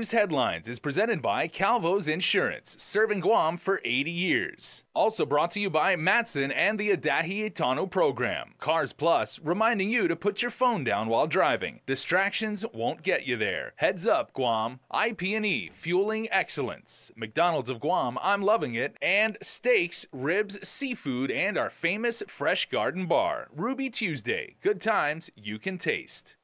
News Headlines is presented by Calvo's Insurance, serving Guam for 80 years. Also brought to you by Matson and the Adahi Etano program. Cars Plus, reminding you to put your phone down while driving. Distractions won't get you there. Heads up, Guam. IP&E, fueling excellence. McDonald's of Guam, I'm loving it. And steaks, ribs, seafood, and our famous Fresh Garden Bar. Ruby Tuesday. Good times you can taste.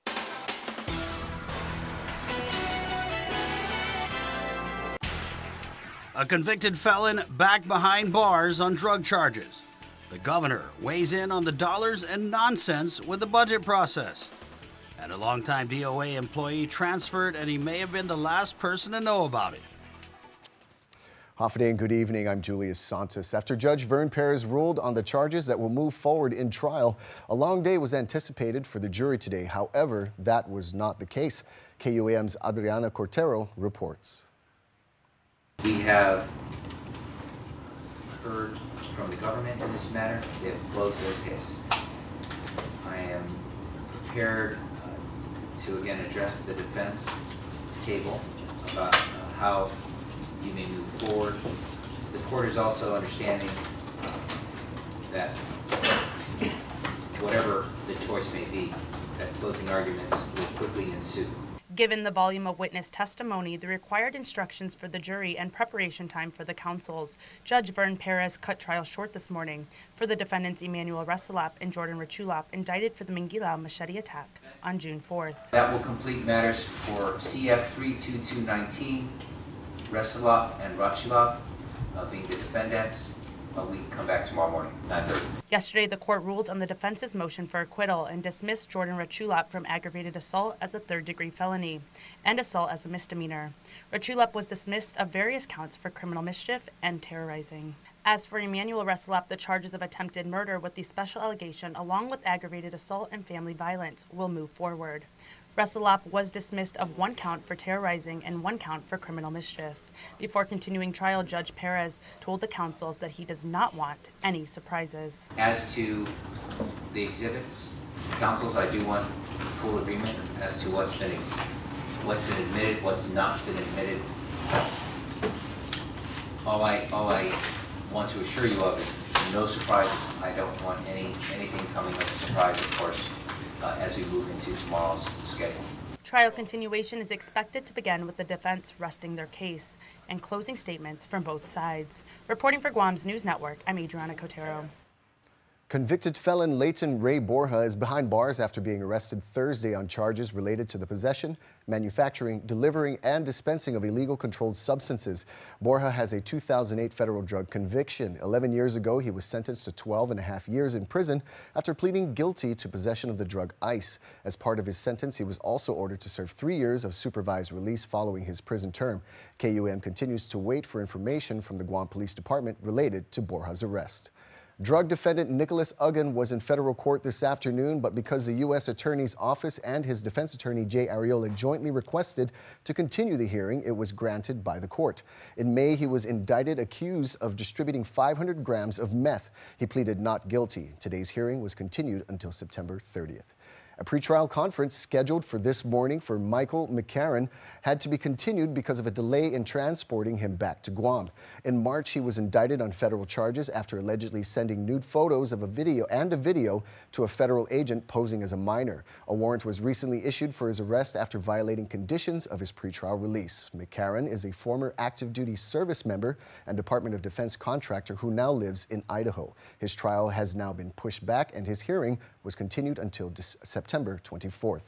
A convicted felon back behind bars on drug charges. The governor weighs in on the dollars and nonsense with the budget process. And a longtime DOA employee transferred, and he may have been the last person to know about it. Hafaday and good evening. I'm Julius Santos. After Judge Vern Perez ruled on the charges that will move forward in trial, a long day was anticipated for the jury today. However, that was not the case. KUAM's Adriana Cortero reports. We have heard from the government in this matter. They have closed their case. I am prepared to again address the defense table about how you may move forward. The court is also understanding that whatever the choice may be, that closing arguments will quickly ensue. Given the volume of witness testimony, the required instructions for the jury, and preparation time for the counsels, Judge Vern Perez cut trial short this morning. For the defendants Emmanuel Resalap and Jordan Rachulap, indicted for the Mangilao machete attack on June 4th. That will complete matters for CF 32219, Resalap and Rachulap being the defendants. We can come back tomorrow morning, 9:30. Yesterday, the court ruled on the defense's motion for acquittal and dismissed Jordan Rachulap from aggravated assault as a third-degree felony and assault as a misdemeanor. Rachulap was dismissed of various counts for criminal mischief and terrorizing. As for Emmanuel Resalap, the charges of attempted murder with the special allegation along with aggravated assault and family violence will move forward. Resalap was dismissed of one count for terrorizing and one count for criminal mischief. Before continuing trial, Judge Perez told the counsels that he does not want any surprises. As to the exhibits, counsels, I do want full agreement as to what's been admitted, what's not been admitted. All I want to assure you of is no surprises. I don't want anything coming as a surprise, of course, as we move into tomorrow's schedule. Trial continuation is expected to begin with the defense resting their case and closing statements from both sides. Reporting for Guam's News Network, I'm Adriana Cotero. Convicted felon Leighton Ray Borja is behind bars after being arrested Thursday on charges related to the possession, manufacturing, delivering, and dispensing of illegal controlled substances. Borja has a 2008 federal drug conviction. 11 years ago, he was sentenced to 12.5 years in prison after pleading guilty to possession of the drug ice. As part of his sentence, he was also ordered to serve 3 years of supervised release following his prison term. KUAM continues to wait for information from the Guam Police Department related to Borja's arrest. Drug defendant Nicholas Uggan was in federal court this afternoon, but because the U.S. Attorney's Office and his defense attorney Jay Arreola jointly requested to continue the hearing, it was granted by the court. In May, he was indicted accused of distributing 500 grams of meth. He pleaded not guilty. Today's hearing was continued until September 30th. A pretrial conference scheduled for this morning for Michael McCarran had to be continued because of a delay in transporting him back to Guam. In March, he was indicted on federal charges after allegedly sending nude photos of a video to a federal agent posing as a minor. A warrant was recently issued for his arrest after violating conditions of his pretrial release. McCarran is a former active duty service member and Department of Defense contractor who now lives in Idaho. His trial has now been pushed back and his hearing was continued until September 24th.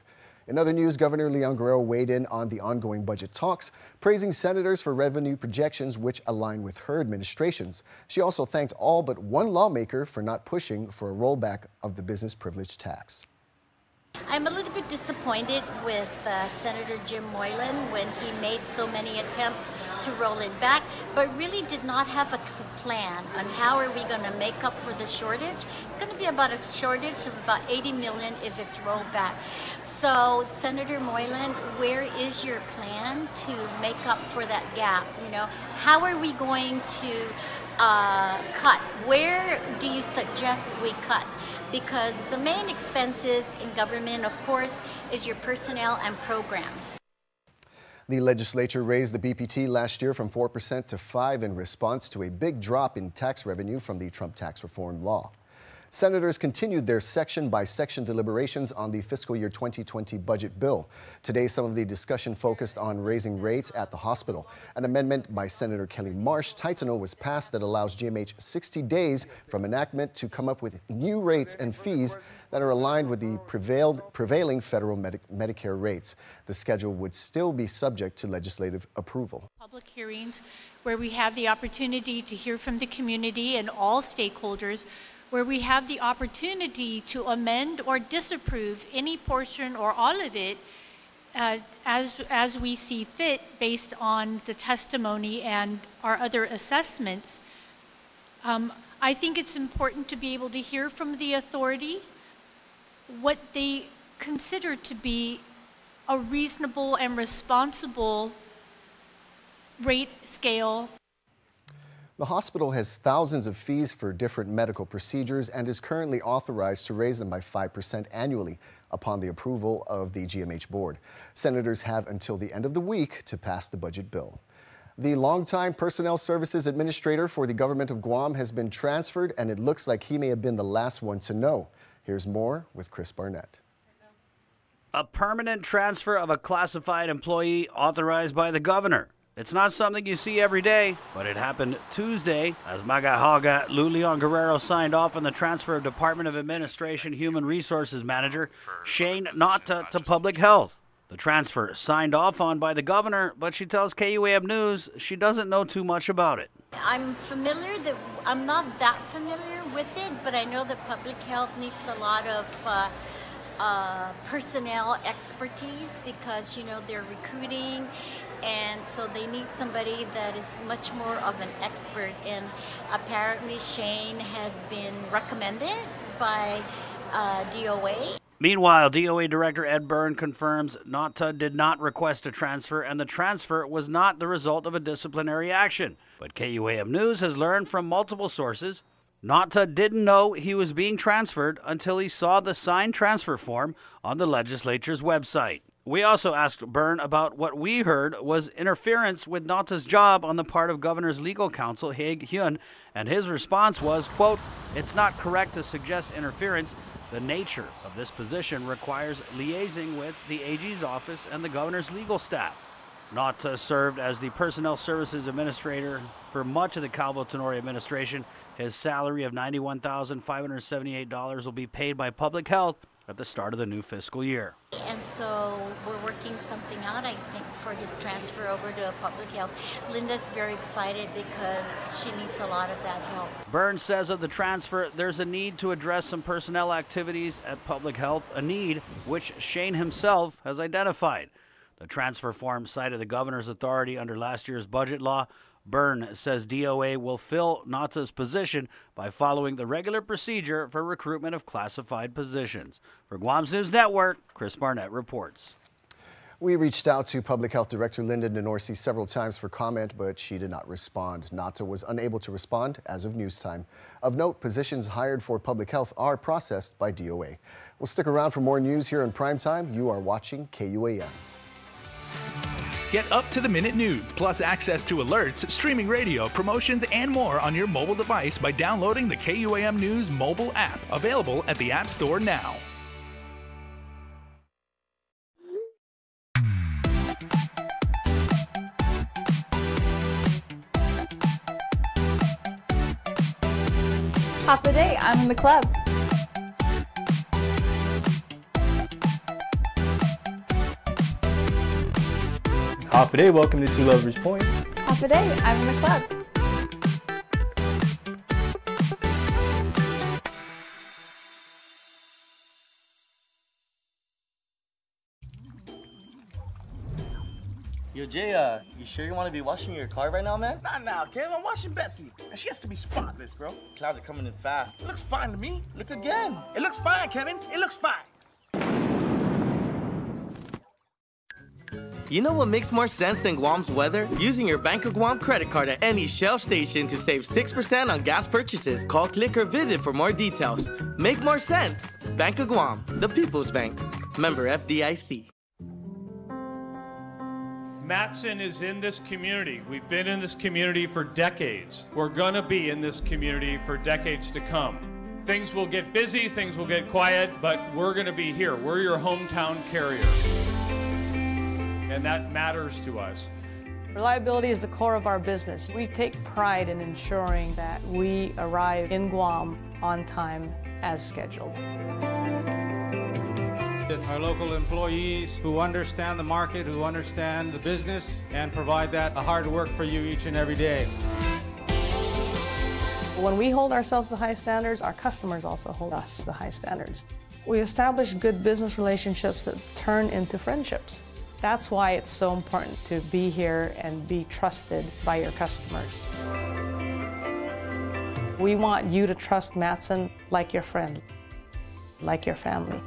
In other news, Governor Leon Guerrero weighed in on the ongoing budget talks, praising senators for revenue projections which align with her administration's. She also thanked all but one lawmaker for not pushing for a rollback of the business privilege tax. I'm a little bit disappointed with Senator Jim Moylan when he made so many attempts to roll it back, but really did not have a plan on how are we going to make up for the shortage. It's going to be about a shortage of about 80 million if it's rolled back. So Senator Moylan, where is your plan to make up for that gap? You know, how are we going to cut? Where do you suggest we cut? Because the main expenses in government, of course, is your personnel and programs. The legislature raised the BPT last year from 4% to 5% in response to a big drop in tax revenue from the Trump tax reform law. Senators continued their section-by-section deliberations on the fiscal year 2020 budget bill. Today, some of the discussion focused on raising rates at the hospital. An amendment by Senator Kelly Marsh Titano was passed that allows GMH 60 days from enactment to come up with new rates and fees that are aligned with the prevailing federal Medicare rates. The schedule would still be subject to legislative approval. Public hearings where we have the opportunity to hear from the community and all stakeholders, where we have the opportunity to amend or disapprove any portion or all of it as we see fit based on the testimony and our other assessments. I think it's important to be able to hear from the authority what they consider to be a reasonable and responsible rate scale. The hospital has thousands of fees for different medical procedures and is currently authorized to raise them by 5% annually upon the approval of the GMH board. Senators have until the end of the week to pass the budget bill. The longtime Personnel Services Administrator for the government of Guam has been transferred, and it looks like he may have been the last one to know. Here's more with Chris Barnett. A permanent transfer of a classified employee authorized by the governor. It's not something you see every day, but it happened Tuesday as Magahaga Luleon Guerrero signed off on the transfer of Department of Administration Human Resources Manager Shane Nata to Public Health. The transfer signed off on by the governor, but she tells KUAM News she doesn't know too much about it. I'm not that familiar with it, but I know that public health needs a lot of personnel expertise because, you know, they're recruiting, and so they need somebody that is much more of an expert, and apparently Shane has been recommended by DOA. Meanwhile, DOA Director Ed Byrne confirms Nata did not request a transfer, and the transfer was not the result of a disciplinary action. But KUAM News has learned from multiple sources Nata didn't know he was being transferred until he saw the signed transfer form on the legislature's website. We also asked Byrne about what we heard was interference with Nata's job on the part of Governor's legal counsel, Haig Hyun, and his response was, quote, "It's not correct to suggest interference. The nature of this position requires liaising with the AG's office and the governor's legal staff." Nata served as the Personnel Services Administrator for much of the Calvo-Tenori administration. His salary of $91,578 will be paid by Public Health at the start of the new fiscal year. And so we're working something out, I think, for his transfer over to Public Health. Linda's very excited because she needs a lot of that help. Byrne says of the transfer, there's a need to address some personnel activities at Public Health, a need which Shane himself has identified. The transfer form cited the governor's authority under last year's budget law. Byrne says DOA will fill Nata's position by following the regular procedure for recruitment of classified positions. For Guam's News Network, Chris Barnett reports. We reached out to Public Health Director Linda Nenorsi several times for comment, but she did not respond. Nata was unable to respond as of news time. Of note, positions hired for Public Health are processed by DOA. We'll stick around for more news here in primetime. You are watching KUAM. Get up-to-the-minute news, plus access to alerts, streaming radio, promotions, and more on your mobile device by downloading the KUAM News mobile app, available at the App Store now. Half the day, I'm in the club. Half a day, welcome to Two Lovers Point. Half a day, I'm in the club. Yo, Jay, you sure you want to be washing your car right now, man? Not now, Kev. I'm watching Betsy, and she has to be spotless, bro. Clouds are coming in fast. It looks fine to me. Look again. It looks fine, Kevin. It looks fine. You know what makes more sense than Guam's weather? Using your Bank of Guam credit card at any Shell station to save 6% on gas purchases. Call, click, or visit for more details. Make more sense. Bank of Guam, the People's Bank. Member FDIC. Matson is in this community. We've been in this community for decades. We're gonna be in this community for decades to come. Things will get busy, things will get quiet, but we're gonna be here. We're your hometown carrier. And that matters to us. Reliability is the core of our business. We take pride in ensuring that we arrive in Guam on time as scheduled. It's our local employees who understand the market, who understand the business, and provide that hard work for you each and every day. When we hold ourselves to high standards, our customers also hold us to high standards. We establish good business relationships that turn into friendships. That's why it's so important to be here and be trusted by your customers. We want you to trust Matson like your friend, like your family.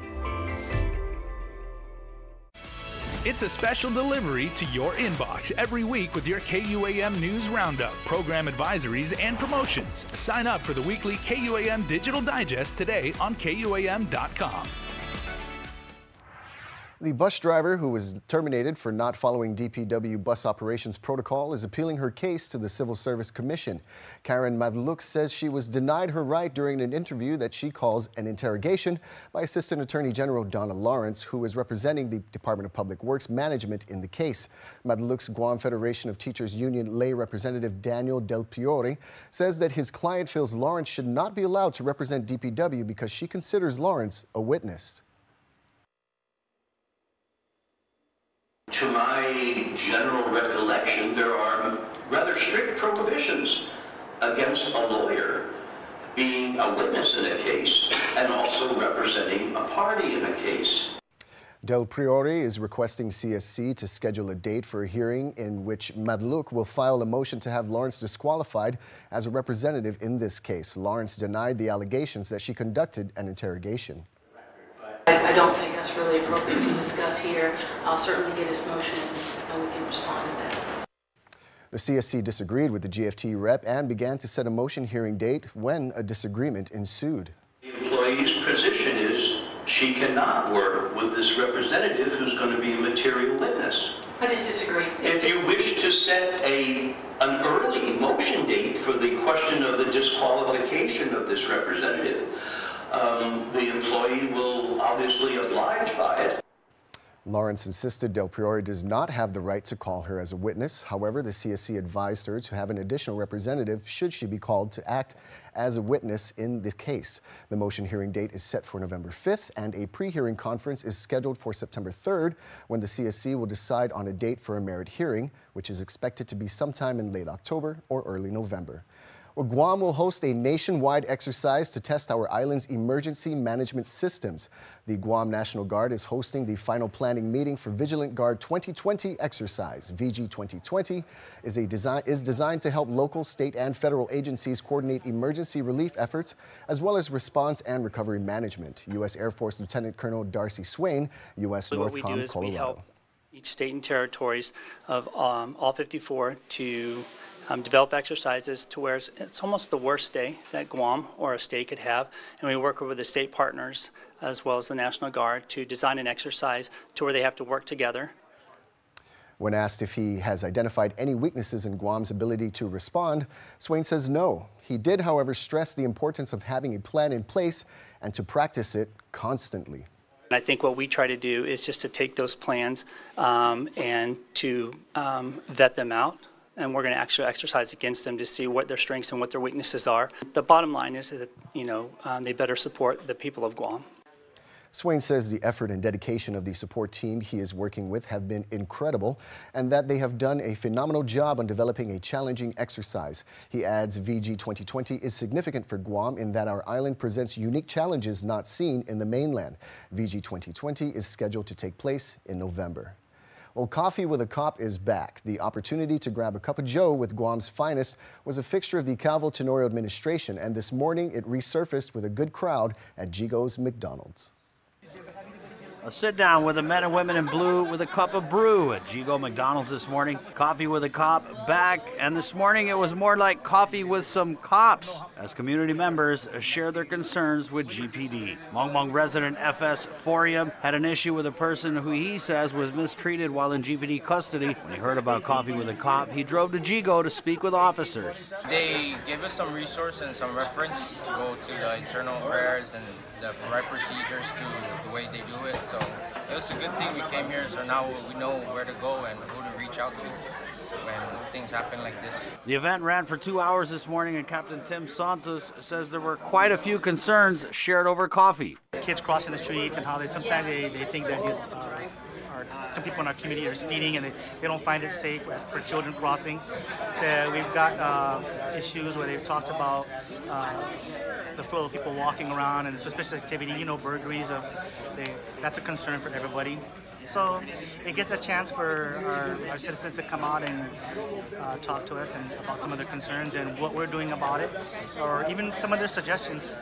It's a special delivery to your inbox every week with your KUAM News Roundup, program advisories, and promotions. Sign up for the weekly KUAM Digital Digest today on KUAM.com. The bus driver who was terminated for not following DPW bus operations protocol is appealing her case to the Civil Service Commission. Karen Madluk says she was denied her right during an interview that she calls an interrogation by Assistant Attorney General Donna Lawrence, who is representing the Department of Public Works Management in the case. Madluk's Guam Federation of Teachers Union lay representative Daniel Del Priore says that his client feels Lawrence should not be allowed to represent DPW because she considers Lawrence a witness. To my general recollection, there are rather strict prohibitions against a lawyer being a witness in a case and also representing a party in a case. Del Priore is requesting CSC to schedule a date for a hearing in which Madluk will file a motion to have Lawrence disqualified as a representative in this case. Lawrence denied the allegations that she conducted an interrogation. I don't think that's really appropriate to discuss here. I'll certainly get his motion and we can respond to that. The CSC disagreed with the GFT rep and began to set a motion hearing date when a disagreement ensued. The employee's position is she cannot work with this representative who's going to be a material witness. I just disagree. If you wish to set an early motion date for the question of the disqualification of this representative, the employee will obviously oblige by it. Lawrence insisted Del Priore does not have the right to call her as a witness. However, the CSC advised her to have an additional representative should she be called to act as a witness in the case. The motion hearing date is set for November 5th, and a pre-hearing conference is scheduled for September 3rd, when the CSC will decide on a date for a merit hearing, which is expected to be sometime in late October or early November. Well, Guam will host a nationwide exercise to test our island's emergency management systems. The Guam National Guard is hosting the final planning meeting for Vigilant Guard 2020 exercise. VG 2020 is designed to help local, state, and federal agencies coordinate emergency relief efforts, as well as response and recovery management. U.S. Air Force Lieutenant Colonel Darcy Swain, U.S. What we do NORTHCOM, is Colorado. we help each state and territories of all 54 to develop exercises to where it's almost the worst day that Guam or a state could have, and we work with the state partners as well as the National Guard to design an exercise to where they have to work together. When asked if he has identified any weaknesses in Guam's ability to respond, Swain says no. He did, however, stress the importance of having a plan in place and to practice it constantly. And I think what we try to do is just to take those plans and to vet them out. And we're going to actually exercise against them to see what their strengths and what their weaknesses are. The bottom line is that, they better support the people of Guam. Swain says the effort and dedication of the support team he is working with have been incredible and that they have done a phenomenal job on developing a challenging exercise. He adds VG 2020 is significant for Guam in that our island presents unique challenges not seen in the mainland. VG 2020 is scheduled to take place in November. Well, Coffee with a Cop is back. The opportunity to grab a cup of joe with Guam's finest was a fixture of the Calvo Tenorio administration, and this morning it resurfaced with a good crowd at Gigo's McDonald's. A sit down with the men and women in blue with a cup of brew at Gigo McDonald's this morning. Coffee with a cop back, and this morning it was more like coffee with some cops as community members share their concerns with GPD. Mongmong resident FS Forium had an issue with a person who he says was mistreated while in GPD custody. When he heard about coffee with a cop, he drove to Gigo to speak with officers. They gave us some resource and some reference to go to the internal affairs and the right procedures to the way they do it. So it was a good thing we came here, so now we know where to go and who to reach out to when things happen like this. The event ran for 2 hours this morning, and Captain Tim Santos says there were quite a few concerns shared over coffee. Kids crossing the streets and how they sometimes they think that these some people in our community are speeding and they don't find it safe for children crossing. We've got issues where they've talked about the flow of people walking around and suspicious activity, burglaries. That's a concern for everybody. So it gets a chance for our citizens to come out and talk to us and about some of their concerns and what we're doing about it, or even some of their suggestions.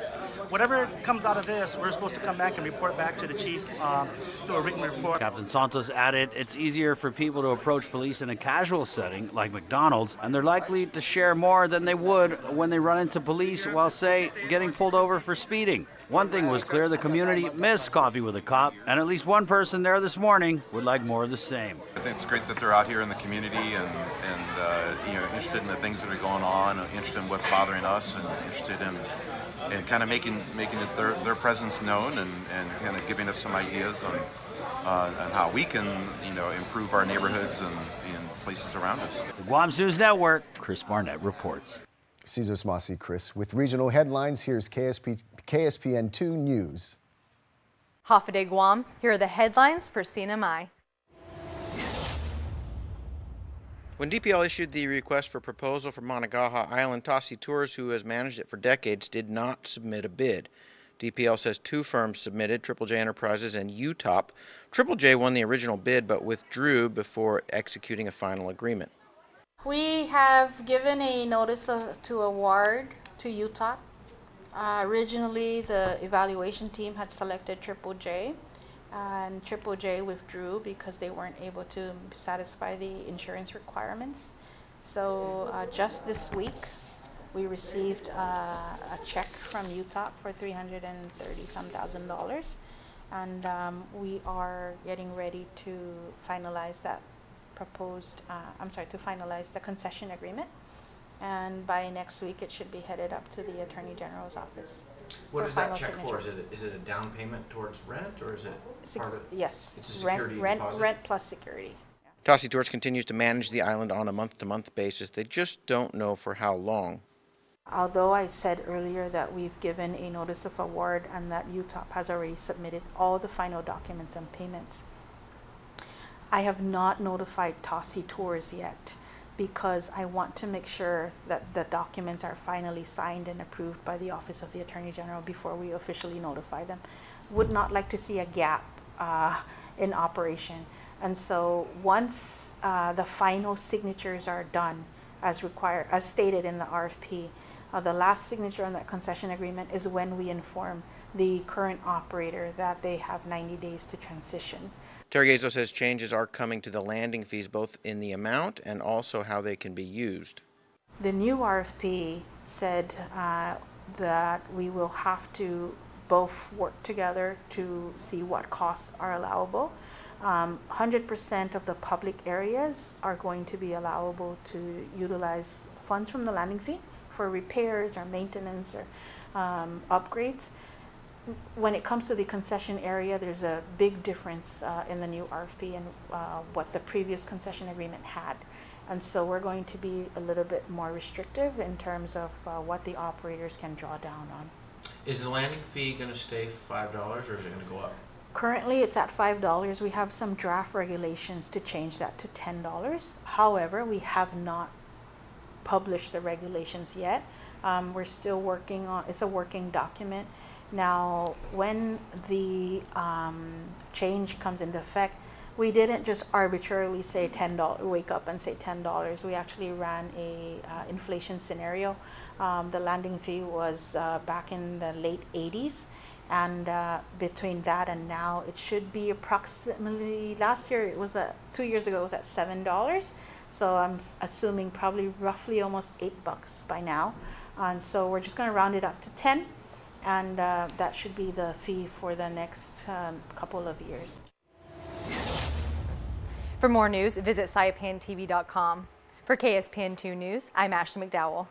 Whatever comes out of this, we're supposed to come back and report back to the chief through a written report. Captain Santos added it's easier for people to approach police in a casual setting like McDonald's, and they're likely to share more than they would when they run into police while, say, getting pulled over for speeding. One thing was clear, the community missed coffee with a cop, and at least one person there this morning would like more of the same. I think it's great that they're out here in the community and interested in the things that are going on, interested in what's bothering us, and interested in kind of making it their presence known and kind of giving us some ideas on how we can improve our neighborhoods and places around us. The Guam's News Network, Chris Barnett reports. Cesar Smasi, Chris. With regional headlines, here's KSPN 2 News. Hafa-Day Guam, here are the headlines for CNMI. When DPL issued the request for proposal for Managaha Island, Tassi Tours, who has managed it for decades, did not submit a bid. DPL says two firms submitted, Triple J Enterprises and UTOP. Triple J won the original bid but withdrew before executing a final agreement. We have given a notice to award to UTOP. Originally, the evaluation team had selected Triple J. And Triple J withdrew because they weren't able to satisfy the insurance requirements. So just this week, we received a check from UTOP for $330,000, and we are getting ready to finalize that to finalize the concession agreement. And by next week, it should be headed up to the Attorney General's office. What is that check for? Is it a down payment towards rent, or is it part of? Yes, it's a security deposit? Rent plus security. Tassi Tours continues to manage the island on a month-to-month basis. They just don't know for how long. Although I said earlier that we've given a notice of award and that UTOP has already submitted all the final documents and payments, I have not notified Tassi Tours yet, because I want to make sure that the documents are finally signed and approved by the Office of the Attorney General before we officially notify them. Would not like to see a gap in operation. And so once the final signatures are done as required, as stated in the RFP, the last signature on that concession agreement is when we inform the current operator that they have 90 days to transition. Tergezo says changes are coming to the landing fees, both in the amount and also how they can be used. The new RFP said that we will have to both work together to see what costs are allowable. 100% of the public areas are going to be allowable to utilize funds from the landing fee for repairs or maintenance or upgrades. When it comes to the concession area, there's a big difference in the new RFP and what the previous concession agreement had. And so we're going to be a little bit more restrictive in terms of what the operators can draw down on. Is the landing fee going to stay $5 or is it going to go up? Currently it's at $5. We have some draft regulations to change that to $10. However, we have not published the regulations yet. We're still working on, it's a working document. Now, when the change comes into effect, we didn't just arbitrarily say $10, wake up and say $10. We actually ran a inflation scenario. The landing fee was back in the late 80s, And between that and now, it should be approximately, last year it was 2 years ago, it was at $7. So I'm assuming probably roughly almost $8 by now. And so we're just going to round it up to 10. And that should be the fee for the next couple of years. For more news, visit saipantv.com. For KSPN2 News, I'm Ashley McDowell.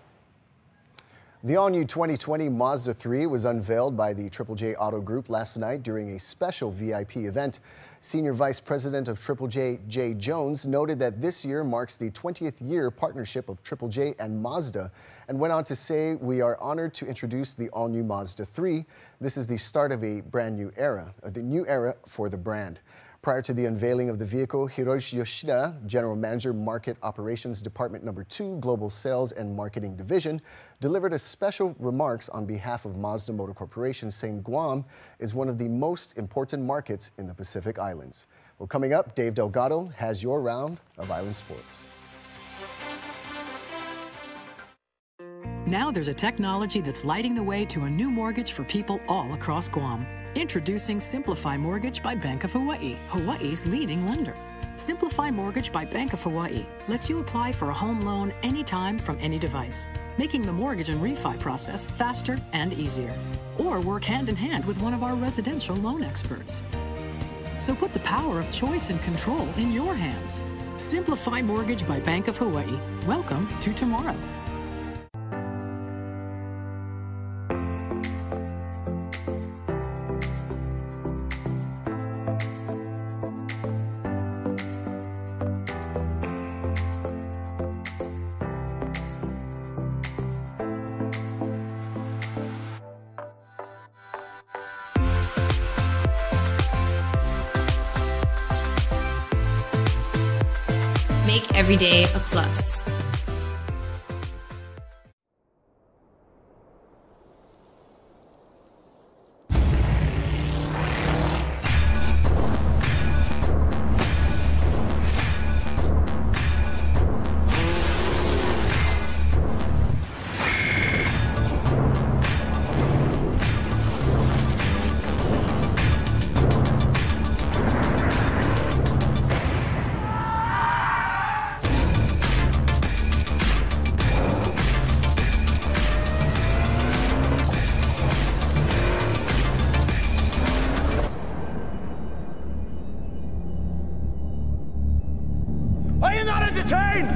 The all-new 2020 Mazda 3 was unveiled by the Triple J Auto Group last night during a special VIP event. Senior Vice President of Triple J, Jay Jones, noted that this year marks the 20th year partnership of Triple J and Mazda, and went on to say, "We are honored to introduce the all-new Mazda 3. This is the start of a brand new era, the new era for the brand." Prior to the unveiling of the vehicle, Hiroshi Yoshida, General Manager, Market Operations Department No. 2, Global Sales and Marketing Division, delivered a special remarks on behalf of Mazda Motor Corporation, saying Guam is one of the most important markets in the Pacific Islands. Well, coming up, Dave Delgado has your round of island sports. Now there's a technology that's lighting the way to a new mortgage for people all across Guam. Introducing Simplify Mortgage by Bank of Hawaii, Hawaii's leading lender. Simplify Mortgage by Bank of Hawaii lets you apply for a home loan anytime from any device, making the mortgage and refi process faster and easier. Or work hand in hand with one of our residential loan experts. So put the power of choice and control in your hands. Simplify Mortgage by Bank of Hawaii. Welcome to tomorrow. Make every day a plus. Are you not entertained?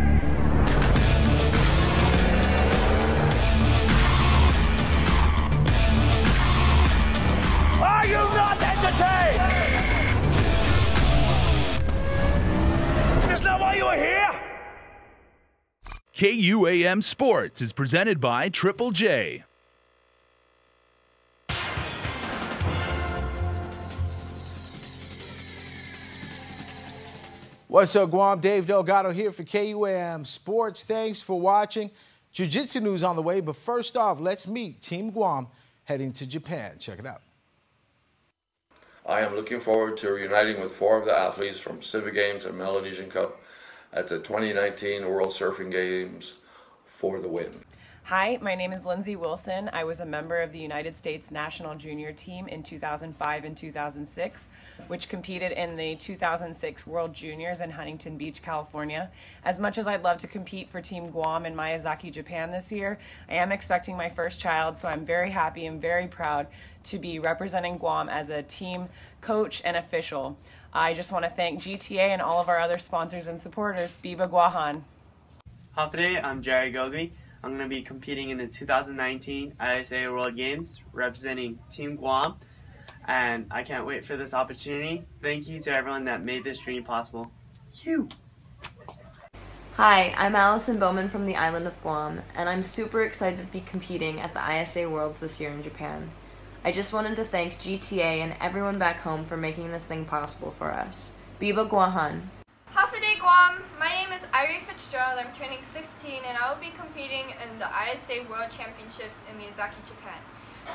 Are you not entertained? Is this not why you are here? KUAM Sports is presented by Triple J. What's up, Guam? Dave Delgado here for KUAM Sports. Thanks for watching. Jiu-Jitsu news on the way, but first off, let's meet Team Guam heading to Japan. Check it out. I am looking forward to reuniting with 4 of the athletes from Pacific Games and Melanesian Cup at the 2019 World Surfing Games for the win. Hi, my name is Lindsay Wilson. I was a member of the United States National Junior Team in 2005 and 2006, which competed in the 2006 World Juniors in Huntington Beach, California. As much as I'd love to compete for Team Guam in Miyazaki, Japan this year, I am expecting my first child, so I'm very happy and very proud to be representing Guam as a team coach and official. I just want to thank GTA and all of our other sponsors and supporters. Biba Guahan. Hafide, I'm Jerry Gogi. I'm going to be competing in the 2019 ISA World Games representing Team Guam, and I can't wait for this opportunity. Thank you to everyone that made this dream possible. You! Hi, I'm Allison Bowman from the island of Guam, and I'm super excited to be competing at the ISA Worlds this year in Japan. I just wanted to thank GTA and everyone back home for making this thing possible for us. Biba Guahan. Hafide Guam, my name is Irie Fitzgerald. I'm turning 16 and I will be competing in the ISA World Championships in Miyazaki, Japan.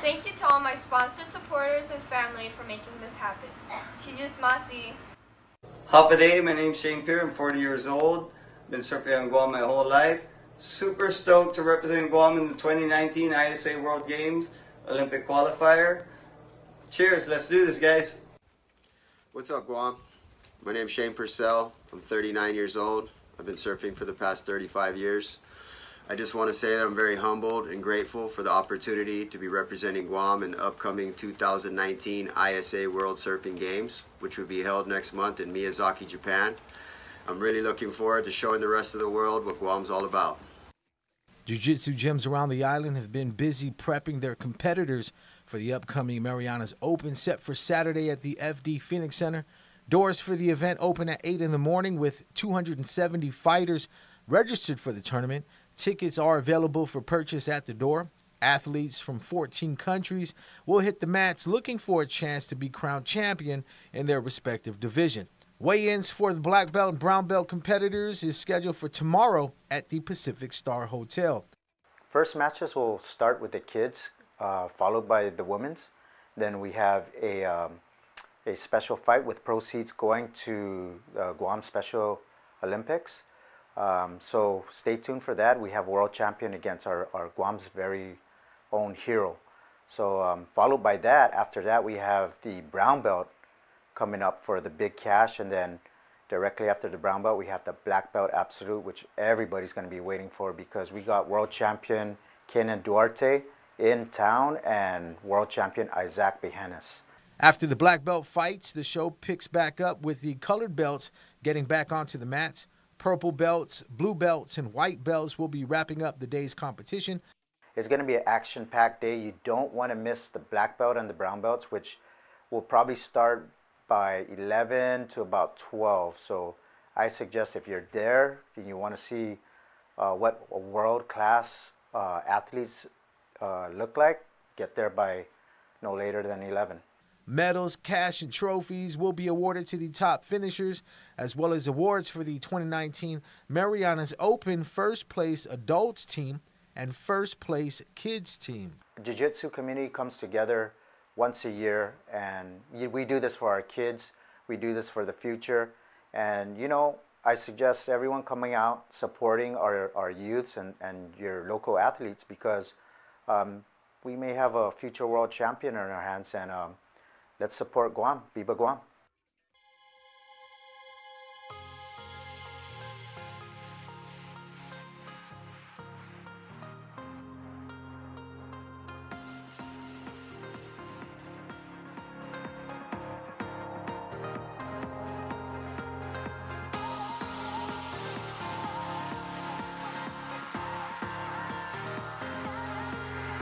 Thank you to all my sponsors, supporters, and family for making this happen. Shijusmasi. Hafide, my name's Shane Peer. I'm 40 years old. Been surfing on Guam my whole life. Super stoked to represent Guam in the 2019 ISA World Games Olympic qualifier. Cheers, let's do this, guys. What's up, Guam? My name's Shane Purcell. I'm 39 years old. I've been surfing for the past 35 years. I just want to say that I'm very humbled and grateful for the opportunity to be representing Guam in the upcoming 2019 ISA World Surfing Games, which will be held next month in Miyazaki, Japan. I'm really looking forward to showing the rest of the world what Guam's all about. Jiu-Jitsu gyms around the island have been busy prepping their competitors for the upcoming Marianas Open set for Saturday at the FD Phoenix Center. Doors for the event open at 8 in the morning with 270 fighters registered for the tournament. Tickets are available for purchase at the door. Athletes from 14 countries will hit the mats looking for a chance to be crowned champion in their respective division. Weigh-ins for the black belt and brown belt competitors is scheduled for tomorrow at the Pacific Star Hotel. First matches will start with the kids, followed by the women's. Then we have a special fight with proceeds going to Guam Special Olympics. So stay tuned for that. We have world champion against our Guam's very own hero. So followed by that, after that we have the brown belt coming up for the big cash, and then directly after the brown belt we have the black belt absolute, which everybody's going to be waiting for because we got world champion Kenan Duarte in town and world champion Isaac Behenes. After the black belt fights, the show picks back up with the colored belts getting back onto the mats. Purple belts, blue belts, and white belts will be wrapping up the day's competition. It's going to be an action-packed day. You don't want to miss the black belt and the brown belts, which will probably start by 11 to about 12. So I suggest if you're there and you want to see what world-class athletes look like, get there by no later than 11. Medals, cash, and trophies will be awarded to the top finishers, as well as awards for the 2019 Marianas Open first place adults team and first place kids team. The Jiu-Jitsu community comes together once a year, and we do this for our kids. We do this for the future. And, you know, I suggest everyone coming out, supporting our youths and your local athletes, because we may have a future world champion in our hands, and let's support Guam. Viva Guam.